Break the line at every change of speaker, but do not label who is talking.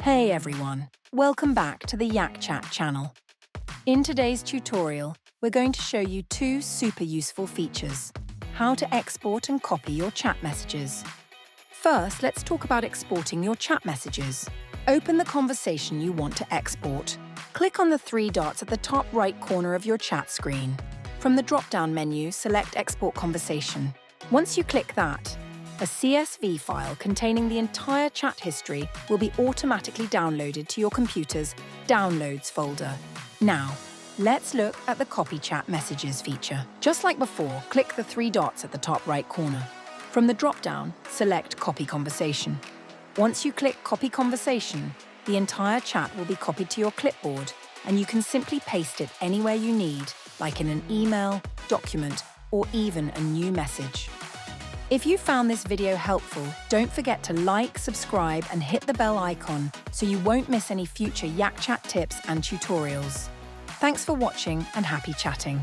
Hey everyone, welcome back to the YakChat channel. In today's tutorial, we're going to show you two super useful features: how to export and copy your chat messages. First, let's talk about exporting your chat messages. Open the conversation you want to export. Click on the three dots at the top right corner of your chat screen. From the drop-down menu, select Export Conversation. Once you click that, a CSV file containing the entire chat history will be automatically downloaded to your computer's Downloads folder. Now, let's look at the Copy Chat Messages feature. Just like before, click the three dots at the top right corner. From the drop-down, select Copy Conversation. Once you click Copy Conversation, the entire chat will be copied to your clipboard, and you can simply paste it anywhere you need, like in an email, document, or even a new message. If you found this video helpful, don't forget to like, subscribe, and hit the bell icon so you won't miss any future YakChat tips and tutorials. Thanks for watching and happy chatting.